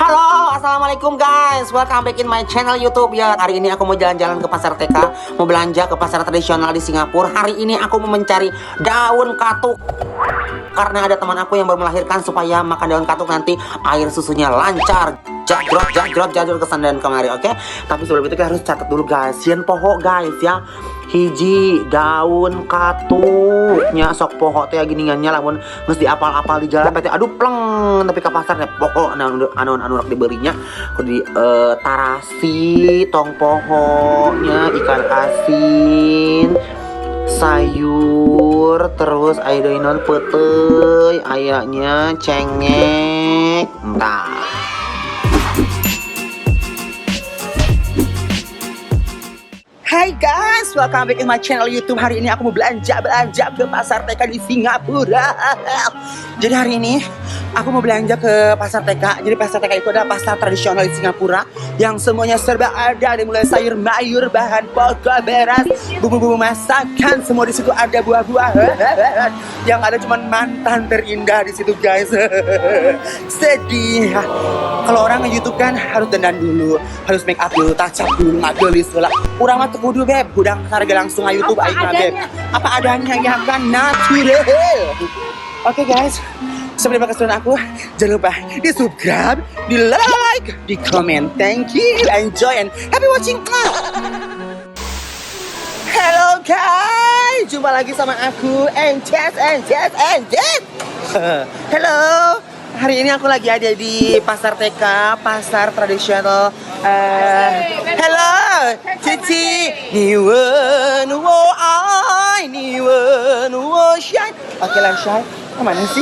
Halo, assalamualaikum guys. Welcome back in my channel YouTube ya. Hari ini aku mau jalan-jalan ke pasar TK, mau belanja ke pasar tradisional di Singapura. Hari ini aku mau mencari daun katuk karena ada teman aku yang baru melahirkan supaya makan daun katuk nanti air susunya lancar. Jadrot kesan dan kemari, oke? Tapi sebelum itu kita harus catat dulu guys. Sieun poho guys ya. Hiji daun katuknya sok poho teh giningannya lamun geus diapal-apal di jalan berarti aduh pleng tapi ke pasar teh poho anu rek dibelinya kudu di tarasi tong pohonya ikan asin sayur terus aya deui naon peuteuy ayanya cengek entah. Hai guys, welcome back in my channel YouTube. Hari ini aku mau belanja ke pasar TK di Singapura. Jadi hari ini aku mau belanja ke pasar TK. Jadi pasar TK itu adalah pasar tradisional di Singapura yang semuanya serba ada, dari mulai sayur mayur, bahan pokok, beras, bumbu-bumbu masakan, semua di situ ada, buah-buah. Yang ada cuman mantan terindah di situ guys. Sedih. Kalau orang nge-YouTube kan harus dandan dulu, harus make up dulu, touch up dulu, ngagelis lah. Urang mah kudu beb, budang harga langsung nge YouTube aing mah beb. Apa adanya ya kan natural. Oke guys, sebelum keseruan aku, jangan lupa di subscribe, di like, di comment. Thank you, enjoy and happy watching. Hello guys, jumpa lagi sama aku Anjas. Hello. Hari ini aku lagi ada di pasar TK, pasar tradisional. Hello, Cici. Niwen wo ai, niwen wo shine. Oke lah Shay, kemana sih?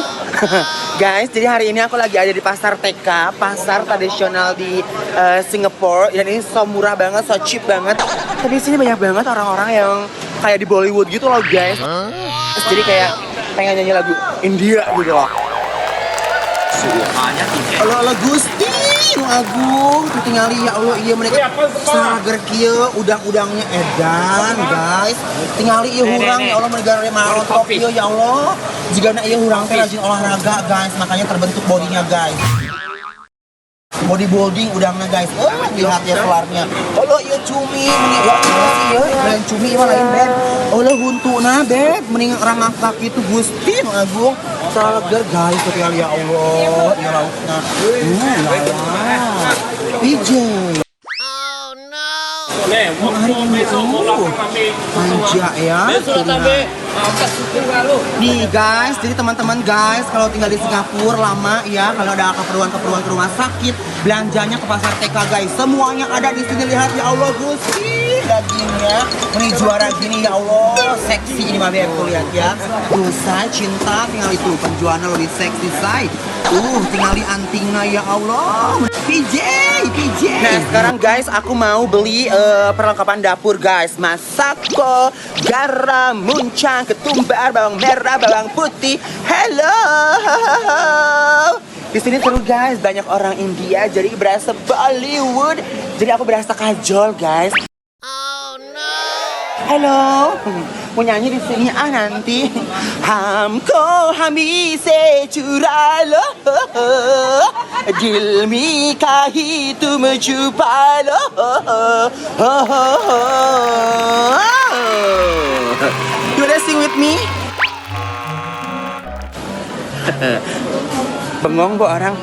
Guys, jadi hari ini aku lagi ada di pasar TK, pasar tradisional di Singapura. Dan ini so murah banget, so cheap banget. Tapi di sini banyak banget orang-orang yang kayak di Bollywood gitu loh guys. Jadi kayak pengen nyanyi lagu India gitu loh. Allah Gusti nu agung tinggali ya Allah iya mereka sager kieu udang-udangnya edan guys tinggali ieu hurang ya Allah mereka malon kopi ya Allah jigana ieu hurang teh rajin olahraga guys makanya terbentuk bodinya guys bodybuilding udangnya guys lihat ya kelarnya Allah ieu cumi mending ya ieu lain cumi mah lain beb Allah huntuna beb mending rangakak itu Gusti nu agung sager guys ketika ya Allah ya lauknya PJ hari ini manja ya nih guys, jadi teman-teman guys kalau tinggal di Singapura lama ya kalau ada keperluan ke rumah sakit belanjanya ke pasar TK guys semuanya ada di sini lihat ya Allah Gusti dagingnya ini juara gini ya Allah seksi ini mah beb lihat ya say cinta tinggal itu penjualnya lebih seksi say tinggal di antingnya ya Allah PJ. Nah sekarang guys aku mau beli perlengkapan dapur guys masako garam muncang ketumbar bawang merah bawang putih. Hello di sini seru guys banyak orang India jadi berasa Bollywood jadi aku berasa kajol guys. Halo, mau nyanyi di sini nanti. Hamko hami se chura lo, dil mi kahi tum chupa lo. You wanna sing with me? Bengong bu orang.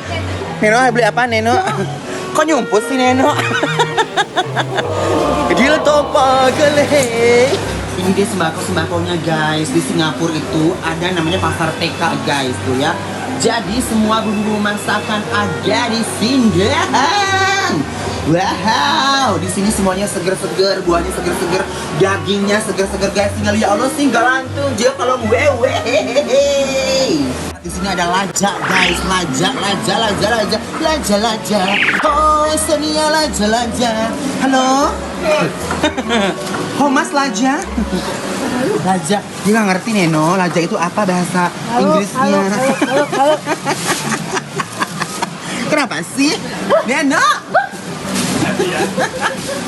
Neno beli apa Neno? Kok nyumput sih Neno? Dil topa gele. Ini dia sembako-sembakonya guys. Di Singapura itu ada namanya pasar TK guys tuh ya. Jadi semua bumbu masakan ada di sini. Wow, di sini semuanya seger-seger, buahnya seger-seger, dagingnya seger-seger guys. Tinggal ya Allah tinggal langsung dia kalau wewe. Di sini ada laja guys, laja. Oh, Sonia laja. Halo. Mas laja. Laja, dia nggak ngerti Neno. Laja itu apa bahasa Inggrisnya? Kenapa sih, Neno?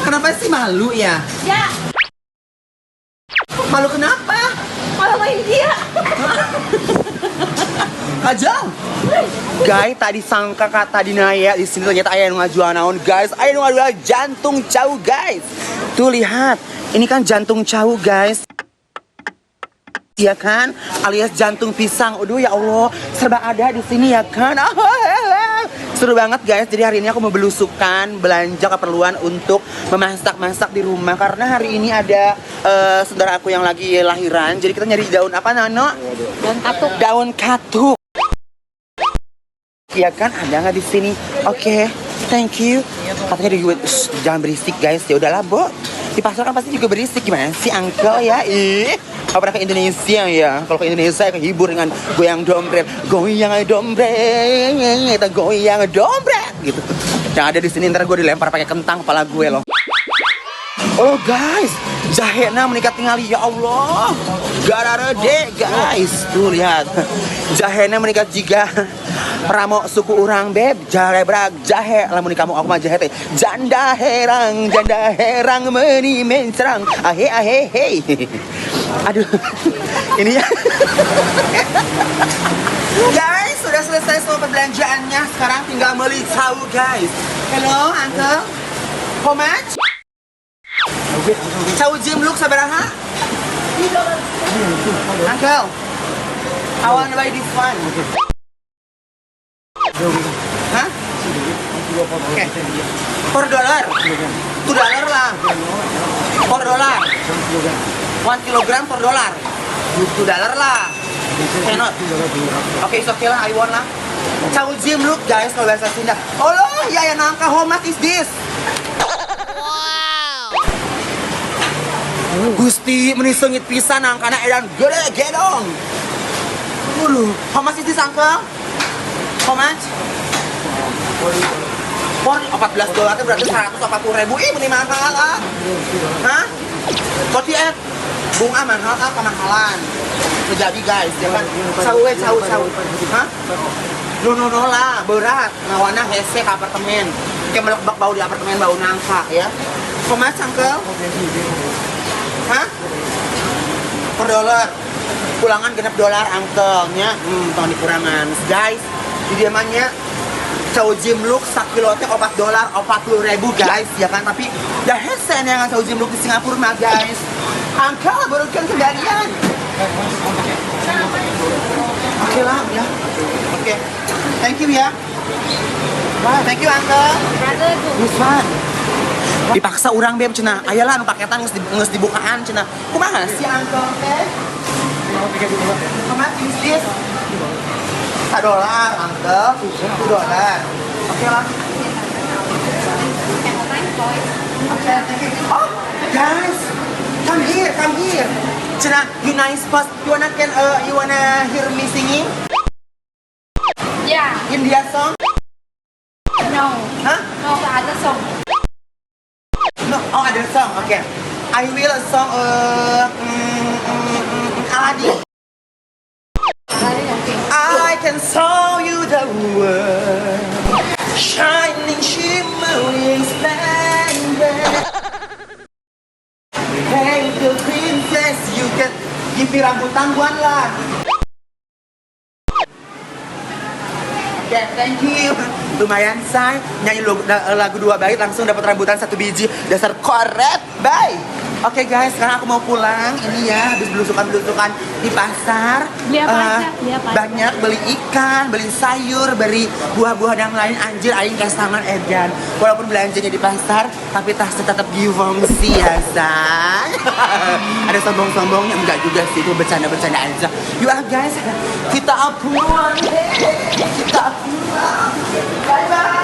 Kenapa sih malu ya? Ya. Malu kenapa? Malu main dia. aja. Guys, tak disangka kata dinaya di sini ternyata ayah ngajual naon guys. Ayah ngajual jantung cau guys. Tuh lihat, ini kan jantung cau guys. Ya kan, alias jantung pisang. Aduh ya Allah, serba ada di sini ya kan. Seru banget guys. Jadi hari ini aku mau belusukan belanja keperluan untuk memasak-masak di rumah karena hari ini ada saudara aku yang lagi lahiran. Jadi kita nyari daun apa Nano? Daun katuk. Daun katuk. Ya kan, ada nggak di sini? Oke, thank you. Katanya di jangan berisik guys. Ya udahlah, Bo. Di pasar kan pasti juga berisik. Gimana sih uncle ya? Aku pernah ke Indonesia ya. Kalau ke Indonesia saya kehibur dengan goyang dombrek, goyang dombrek, kita goyang dombrek gitu. Yang ada di sini ntar gue dilempar pakai kentang kepala gue loh. Oh guys, jahena meningkat tinggali ya Allah. Gararede guys, tuh lihat. Jahena meningkat jika Ramo suku orang beb, jahe brag jahe, lamun kamu aku mah jahe teh. Janda herang meni mencerang. Ahe ahe he. Aduh. Ini ya. Guys, sudah selesai semua perbelanjaannya. Sekarang tinggal beli tahu guys. Hello, uncle. How much? Tahu Jim Look sabaraha? Uncle, I wanna buy this one. Hah? Oke. Per dollar? $2 lah. Per dollar. 1 kilogram per dollar. $2 lah. Cannot. Oke, it's okay lah. I want lah. Tahu Jim Look guys kalau bahasa Sunda. Oh loh, ya nangka. How much is this? Gusti menisengit pisan angkana edan gede gedong. How much is this uncle? How much? $14 itu berarti 140.000. Ih, ini mahal ah. Hah? Kotiet bunga mahal ah, kemahalan. Jadi guys, ya kan? Sawu. Hah? No lah, berat. Ngawana hese ke apartemen. Kayak melebak bau di apartemen, bau nangka ya. How much uncle? Hah? Per dollar. Pulangan genep $, uncle-nya. Tolong dikurangan. Guys, di diamannya Chow Jim Look 1 kilo teh $4, 40.000 guys, ya kan? Tapi dah hesen yang Chow Jim Look di Singapura mah guys. Uncle, berikan kembalian. Oke lah, ya. Oke. Thank you ya. Bye. Thank you uncle. This one. Dipaksa orang beb cenah. Ayolah anu paketan geus dibukaan cenah. Kumaha sih uncle teh? How much is this? $1 uncle. $2. Oke lah. Oke, thank you. Oh, guys. Come here. Cenah, you nice post. You wanna hear me singing? Yeah. India song? No. Huh? No, the other song. No, oh ada song, oke. Okay. I will song Aladdin. I can show you the world, shining, shimmering, splendid. Hey, the princess, you can give me rambut tangguan lah. Oke, thank you. Lumayan say, nyanyi lagu 2 bait langsung dapat rambutan 1 biji. Dasar koret, bye. Oke guys, sekarang aku mau pulang. Ini ya, habis belusukan di pasar. Beli apa aja? Banyak, beli ikan, beli sayur, beli buah-buah dan lain. Anjir, aing kasih tangan edan. Walaupun belanjanya di pasar, tapi tasnya tetap givongsi ya say. Ada sombong-sombongnya, enggak juga sih, itu bercanda-bercanda aja. Yuk guys, kita pulang. Kita pulang. Bye-bye.